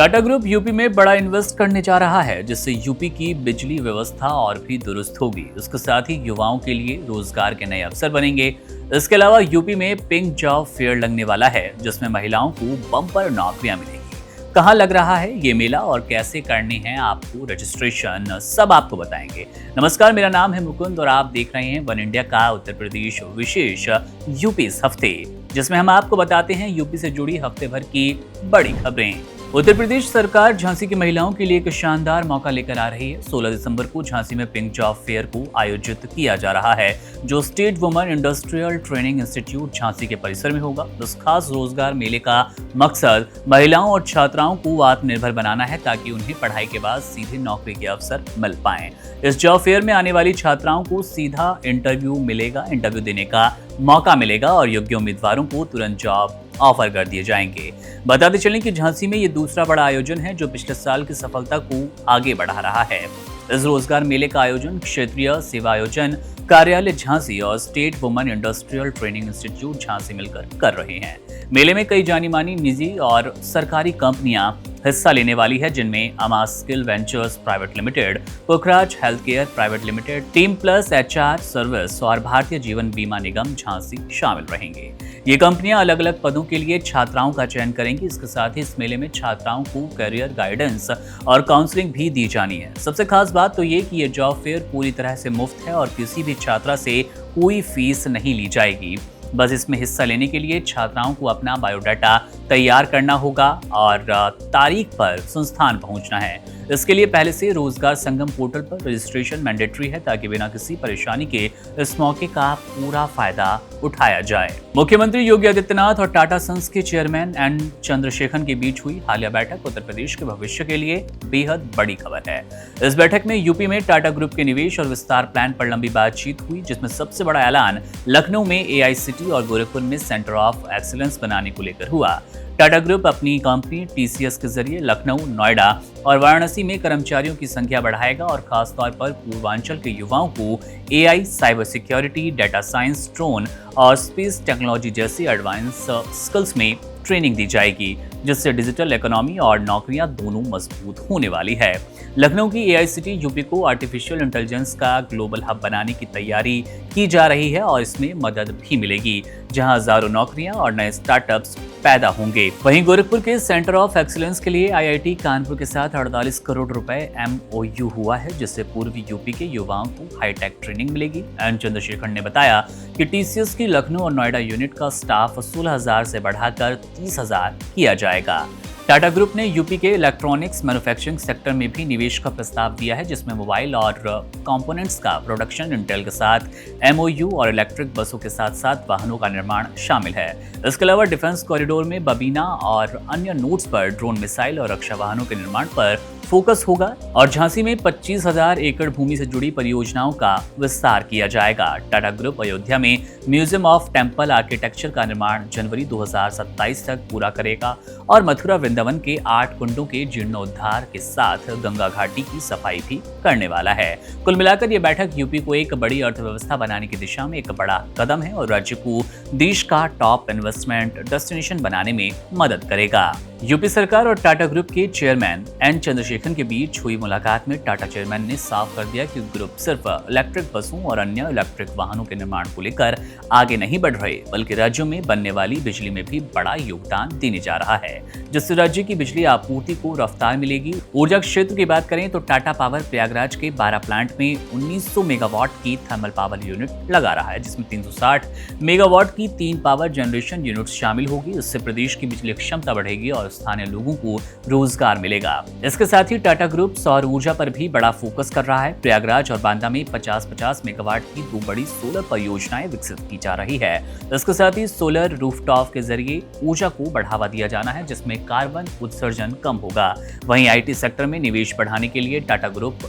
Tata group UP में बड़ा invest करने जा रहा है, जिससे यूपी की बिजली व्यवस्था और भी दुरुस्त होगी। इसके साथ ही युवाओं के लिए रोजगार के नए अवसर बनेंगे। इसके अलावा यूपी में पिंक जॉब फेयर लगने वाला है, जिसमें महिलाओं को बम्पर नौकरियां मिलेंगी। कहाँ लग रहा है ये मेला और कैसे करनी है आपको रजिस्ट्रेशन, सब आपको बताएंगे। नमस्कार, मेरा नाम है मुकुंद और आप देख रहे हैं वन इंडिया का उत्तर प्रदेश विशेष यूपी इस हफ्ते, जिसमें हम आपको बताते हैं यूपी से जुड़ी हफ्ते भर की बड़ी खबरें। उत्तर प्रदेश सरकार झांसी की महिलाओं के लिए एक शानदार मौका लेकर आ रही है। 16 दिसंबर को झांसी में पिंक जॉब फेयर को आयोजित किया जा रहा है, जो state women industrial training institute Jhansi के परिसर में होगा। इस खास रोजगार मेले का मकसद महिलाओं और छात्राओं को आत्मनिर्भर बनाना है, ताकि उन्हें पढ़ाई के बाद सीधे नौकरी के अवसर मिल पाएं। इस जॉब फेयर में आने वाली छात्राओं को सीधा इंटरव्यू देने का मौका मिलेगा और योग्य उम्मीदवारों को तुरंत जॉब ऑफर कर दिए जाएंगे। बताते चलें कि झांसी में ये दूसरा बड़ा आयोजन है, जो पिछले साल की सफलता को आगे बढ़ा रहा है। इस रोजगार मेले का आयोजन क्षेत्रीय सेवा आयोजन कार्यालय झांसी और state women industrial training institute Jhansi मिलकर कर रहे हैं। मेले में कई जानी मानी निजी और सरकारी कंपनियां हिस्सा लेने वाली है, जिनमें अमा skill ventures private limited, Pukhraj health care private limited, team plus HR service और भारतीय जीवन बीमा निगम झांसी शामिल रहेंगे। ये कंपनियां अलग अलग पदों के लिए छात्राओं का चयन करेंगी। इसके साथ ही इस मेले में छात्राओं को करियर गाइडेंस और काउंसलिंग भी दी जानी है। सबसे खास बात तो ये कि ये जॉब फेयर पूरी तरह से मुफ्त है और किसी भी छात्रा से कोई फीस नहीं ली जाएगी। बस इसमें हिस्सा लेने के लिए छात्राओं को अपना बायोडाटा तैयार करना होगा और तारीख पर संस्थान पहुंचना है। इसके लिए पहले से रोजगार संगम पोर्टल पर रजिस्ट्रेशन मैंडेटरी है, ताकि बिना किसी परेशानी के इस मौके का पूरा फायदा उठाया जाए। मुख्यमंत्री योगी आदित्यनाथ और टाटा सन्स के चेयरमैन एन चंद्रशेखर के बीच हुई हालिया बैठक उत्तर प्रदेश के भविष्य के लिए बेहद बड़ी खबर है। इस बैठक में यूपी में टाटा ग्रुप के निवेश और विस्तार प्लान पर लंबी बातचीत हुई, जिसमें सबसे बड़ा ऐलान लखनऊ में AICT और गोरखपुर में सेंटर ऑफ एक्सीलेंस बनाने को लेकर हुआ। टाटा ग्रुप अपनी कंपनी TCS के जरिए लखनऊ, नोएडा और वाराणसी में कर्मचारियों की संख्या बढ़ाएगा और खासतौर पर पूर्वांचल के युवाओं को AI, cyber security, data science, drone और स्पेस टेक्नोलॉजी जैसी एडवांस स्किल्स में ट्रेनिंग दी जाएगी, जिससे डिजिटल इकोनॉमी और नौकरियां दोनों मजबूत होने वाली है। लखनऊ की AICT यूपी को आर्टिफिशियल इंटेलिजेंस का ग्लोबल हब बनाने की तैयारी की जा रही है और इसमें मदद भी मिलेगी, जहां हजारों नौकरियां और नए स्टार्टअप्स पैदा होंगे। वहीं गोरखपुर के सेंटर ऑफ एक्सीलेंस के लिए IIT कानपुर के साथ 48 करोड़ रुपए MOU हुआ है, जिससे पूर्वी यूपी के युवाओं को हाईटेक ट्रेनिंग मिलेगी। एन चंद्रशेखर ने बताया कि TCS की लखनऊ और नोएडा यूनिट का स्टाफ 16,000 से बढ़ाकर 30,000 किया जाएगा। टाटा ग्रुप ने यूपी के इलेक्ट्रॉनिक्स मैन्युफैक्चरिंग सेक्टर में भी निवेश का प्रस्ताव दिया है, जिसमें मोबाइल और कंपोनेंट्स का प्रोडक्शन, इंटेल के साथ MOU और इलेक्ट्रिक बसों के साथ साथ वाहनों का निर्माण शामिल है। इसके अलावा डिफेंस कॉरिडोर में बबीना और अन्य नोड्स पर ड्रोन मिसाइल और रक्षा वाहनों के निर्माण पर फोकस होगा और झांसी में 25,000 एकड़ भूमि से जुड़ी परियोजनाओं का विस्तार किया जाएगा। टाटा ग्रुप अयोध्या में म्यूजियम ऑफ टेम्पल आर्किटेक्चर का निर्माण जनवरी 2027 तक पूरा करेगा और मथुरा वृंदावन के 8 कुंडों के जीर्णोद्धार के साथ गंगा घाटी की सफाई भी करने वाला है। कुल मिलाकर ये बैठक यूपी को एक बड़ी अर्थव्यवस्था बनाने की दिशा में एक बड़ा कदम है और राज्य को देश का टॉप इन्वेस्टमेंट डेस्टिनेशन बनाने में मदद करेगा। यूपी सरकार और टाटा ग्रुप के चेयरमैन एन चंद्रशेखर के बीच हुई मुलाकात में टाटा चेयरमैन ने साफ कर दिया कि ग्रुप सिर्फ इलेक्ट्रिक बसों और अन्य इलेक्ट्रिक वाहनों के निर्माण को लेकर आगे नहीं बढ़ रहे, बल्कि राज्यों में बनने वाली बिजली में भी बड़ा योगदान देने जा रहा है, जिससे राज्य की बिजली आपूर्ति को रफ्तार मिलेगी। ऊर्जा क्षेत्र की बात करें तो टाटा पावर प्रयागराज के 12 प्लांट में 1900 मेगावाट की थर्मल पावर यूनिट लगा रहा है, जिसमें 360 मेगावाट की 3 पावर जनरेशन यूनिट्स शामिल होगी। इससे प्रदेश की बिजली क्षमता बढ़ेगी और स्थानीय लोगों को रोजगार मिलेगा। इसके साथ ही टाटा ग्रुप सौर ऊर्जा पर भी बड़ा फोकस कर रहा है। प्रयागराज और बांदा में 50-50 मेगावाट की 2 बड़ी सोलर परियोजनाएं विकसित की जा रही है। इसके साथ ही सोलर रूफटॉप के जरिए ऊर्जा को बढ़ावा दिया जाना है, जिसमें कार्बन उत्सर्जन कम होगा। वहीं IT सेक्टर में निवेश बढ़ाने के लिए टाटा ग्रुप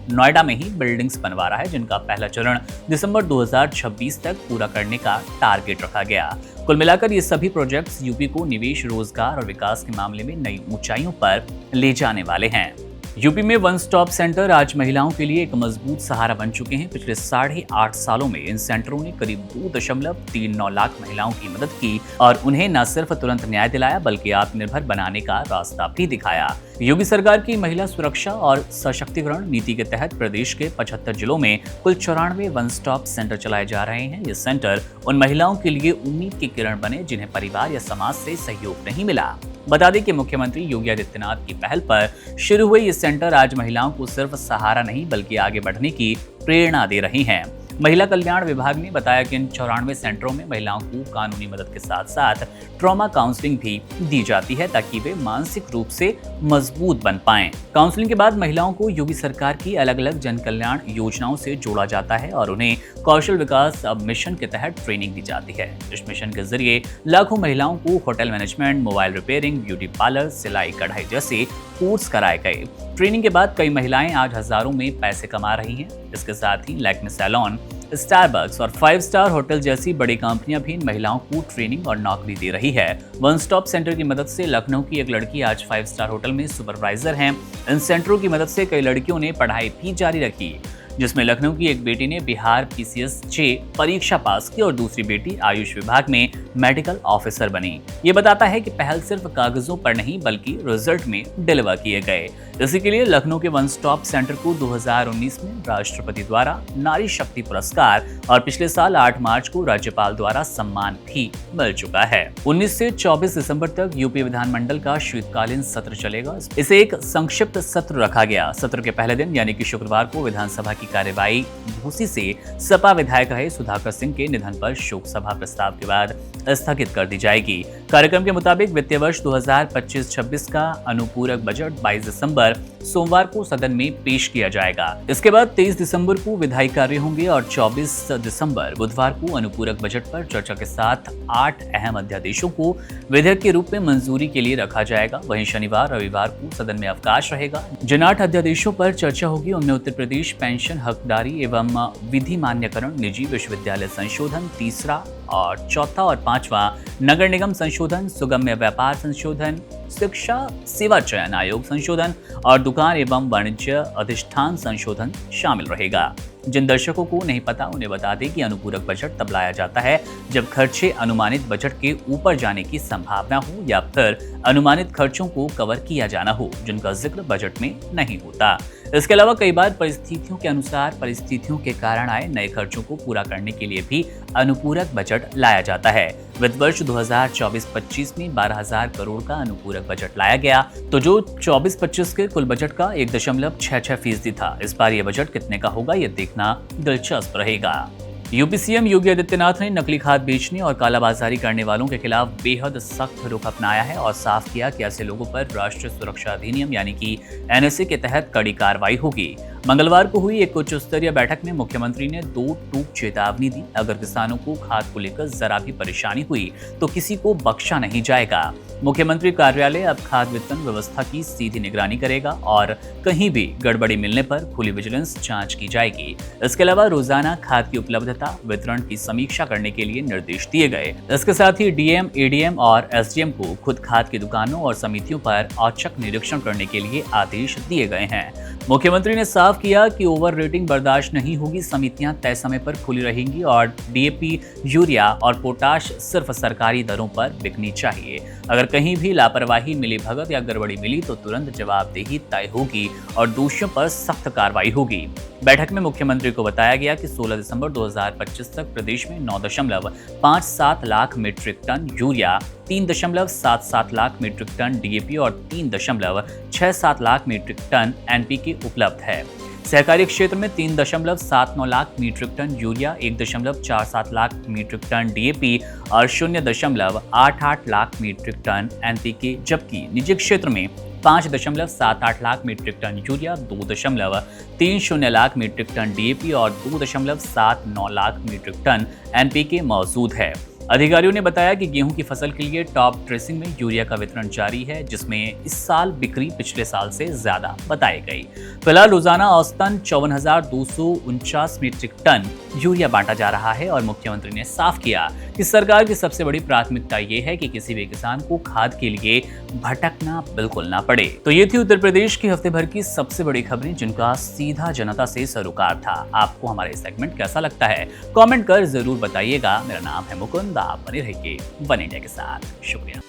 नोएडा में ही बिल्डिंग्स बनवा रहा है, जिनका पहला चरण दिसंबर 2026 तक पूरा करने का टारगेट रखा गया। कुल मिलाकर ये सभी प्रोजेक्ट्स यूपी को निवेश, रोजगार और विकास के मामले में नई ऊंचाइयों पर ले जाने वाले हैं। यूपी में वन स्टॉप सेंटर आज महिलाओं के लिए एक मजबूत सहारा बन चुके हैं। पिछले 8.5 सालों में इन सेंटरों ने करीब 2.39 लाख महिलाओं की मदद की और उन्हें न सिर्फ तुरंत न्याय दिलाया बल्कि आत्मनिर्भर बनाने का रास्ता भी दिखाया। योगी सरकार की महिला सुरक्षा और सशक्तिकरण नीति के तहत प्रदेश के 75 जिलों में कुल 94 वन स्टॉप सेंटर चलाए जा रहे हैं। ये सेंटर उन महिलाओं के लिए उम्मीद की किरण बने जिन्हें परिवार या समाज से सहयोग नहीं मिला। बता दें कि मुख्यमंत्री योगी आदित्यनाथ की पहल पर शुरू हुए ये सेंटर आज महिलाओं को सिर्फ सहारा नहीं बल्कि आगे बढ़ने की प्रेरणा दे रही हैं। महिला कल्याण विभाग ने बताया कि इन 94 सेंटरों में महिलाओं को कानूनी मदद के साथ साथ ट्रॉमा काउंसलिंग भी दी जाती है ताकि वे मानसिक रूप से मजबूत बन पाएं। काउंसलिंग के बाद महिलाओं को योगी सरकार की अलग अलग जन कल्याण योजनाओं से जोड़ा जाता है और उन्हें कौशल विकास मिशन के तहत ट्रेनिंग दी जाती है। इस मिशन के जरिए लाखों महिलाओं को hotel management, mobile repairing, beauty parlour, सिलाई कढ़ाई जैसे कोर्स कराए गए। ट्रेनिंग के बाद कई महिलाएं आज हजारों में पैसे कमा रही हैं। इसके साथ ही लैक्मे सैलून, स्टारबक्स और 5 स्टार होटल जैसी बड़ी कंपनियां भी इन महिलाओं को ट्रेनिंग और नौकरी दे रही है। वन स्टॉप सेंटर की मदद से लखनऊ की एक लड़की आज 5 स्टार होटल में सुपरवाइजर हैं। इन सेंटरों की मदद से कई लड़कियों ने पढ़ाई भी जारी रखी, जिसमें लखनऊ की एक बेटी ने बिहार PCS 6 परीक्षा पास की और दूसरी बेटी आयुष विभाग में मेडिकल ऑफिसर बनी। ये बताता है कि पहल सिर्फ कागजों पर नहीं बल्कि रिजल्ट में डिलीवर किए गए। इसी के लिए लखनऊ के वन स्टॉप सेंटर को 2019 में राष्ट्रपति द्वारा नारी शक्ति पुरस्कार और पिछले साल 8 मार्च को राज्यपाल द्वारा सम्मान भी मिल चुका है। 19 से 24 दिसंबर तक यूपी विधानमंडल का शीतकालीन सत्र चलेगा। इसे एक संक्षिप्त सत्र रखा गया। सत्र के पहले दिन यानी कि शुक्रवार को विधानसभा की कार्यवाही भूसी से सपा विधायक रहे सुधाकर सिंह के निधन पर शोक सभा प्रस्ताव के बाद स्थगित कर दी जाएगी। कार्यक्रम के मुताबिक वित्तीय वर्ष 2025-26 का अनुपूरक बजट 22 दिसंबर सोमवार को सदन में पेश किया जाएगा। इसके बाद 23 दिसंबर को विधायी कार्य होंगे और 24 दिसंबर बुधवार को अनुपूरक बजट पर चर्चा के साथ 8 अहम अध्यादेशों को विधेयक के रूप में मंजूरी के लिए रखा जाएगा। वहीं शनिवार रविवार को सदन में अवकाश रहेगा। जिन 8 अध्यादेशों पर चर्चा होगी उनमें उत्तर प्रदेश पेंशन हकदारी एवं विधि मान्यकरण निजी विश्वविद्यालय संशोधन, तीसरा और चौथा और पांचवा नगर निगम संशोधन, सुगम्य व्यापार संशोधन, शिक्षा सेवा चयन आयोग संशोधन और दुकान एवं वाणिज्य अधिष्ठान संशोधन शामिल रहेगा। जिन दर्शकों को नहीं पता उन्हें बता दें कि अनुपूरक बजट तब लाया जाता है जब खर्चे अनुमानित बजट के ऊपर जाने की संभावना हो या फिर अनुमानित खर्चों को कवर किया जाना हो जिनका जिक्र बजट में नहीं होता। इसके अलावा कई बार परिस्थितियों के अनुसार परिस्थितियों के कारण आए नए खर्चों को पूरा करने के लिए भी अनुपूरक बजट लाया जाता है। वित्त वर्ष 2024-25 में 12,000 करोड़ का अनुपूरक बजट लाया गया, तो जो 24-25 के कुल बजट का 1.66% था। इस बार ये बजट कितने का होगा ये देखना दिलचस्प रहेगा। यूपी सीएम योगी आदित्यनाथ ने नकली खाद बेचने और कालाबाजारी करने वालों के खिलाफ बेहद सख्त रुख अपनाया है और साफ किया कि ऐसे लोगों पर राष्ट्रीय सुरक्षा अधिनियम यानी कि NSA के तहत कड़ी कार्रवाई होगी। मंगलवार को हुई एक उच्च स्तरीय बैठक में मुख्यमंत्री ने 2 टूक चेतावनी दी। अगर किसानों को खाद को लेकर जरा भी परेशानी हुई तो किसी को बख्शा नहीं जाएगा। मुख्यमंत्री कार्यालय अब खाद वितरण व्यवस्था की सीधी निगरानी करेगा और कहीं भी गड़बड़ी मिलने पर खुली विजिलेंस जांच की जाएगी। इसके अलावा रोजाना खाद की उपलब्धता वितरण की समीक्षा करने के लिए निर्देश दिए गए। इसके साथ ही DM, ADM और SDM को खुद खाद की दुकानों और समितियों पर औचक निरीक्षण करने के लिए आदेश दिए गए हैं। मुख्यमंत्री ने साफ किया कि ओवर रेटिंग बर्दाश्त नहीं होगी। समितियां तय समय पर खुली रहेंगी और DAP, यूरिया और पोटाश सिर्फ सरकारी दरों पर बिकनी चाहिए। अगर कहीं भी लापरवाही, मिलीभगत या गड़बड़ी मिली तो तुरंत जवाबदेही तय होगी और दोषियों पर सख्त कार्रवाई होगी। बैठक में मुख्यमंत्री को बताया गया कि 16 दिसंबर 2025 तक प्रदेश में 9.57 lakh metric ton urea, 3.77 lakh metric ton DAP और 3.67 लाख मीट्रिक टन NPK उपलब्ध है। सहकारी क्षेत्र में 3.79 lakh metric ton urea, 1.47 lakh metric ton DAP और 0.88 लाख मीट्रिक टन NPK, जबकि निजी क्षेत्र में 5.78 lakh metric ton urea, 2.30 lakh metric ton DAP और 2.79 लाख मीट्रिक टन NPK मौजूद है। अधिकारियों ने बताया कि गेहूं की फसल के लिए टॉप ड्रेसिंग में यूरिया का वितरण जारी है, जिसमें इस साल बिक्री पिछले साल से ज्यादा बताई गई। फिलहाल रोजाना औसतन 54,249 मीट्रिक टन यूरिया बांटा जा रहा है और मुख्यमंत्री ने साफ किया कि सरकार की सबसे बड़ी प्राथमिकता ये है कि किसी भी किसान को खाद के लिए भटकना बिल्कुल ना पड़े। तो ये थी उत्तर प्रदेश की हफ्ते भर की सबसे बड़ी खबरें, जिनका सीधा जनता से सरोकार था। आपको हमारा सेगमेंट कैसा लगता है, कमेंट कर जरूर बताइएगा। मेरा नाम है मुकुंद, आप बने रहिए वन इंडिया के साथ। शुक्रिया।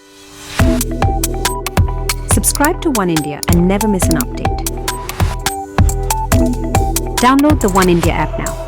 Subscribe to One India and never miss an update. Download the One India app now.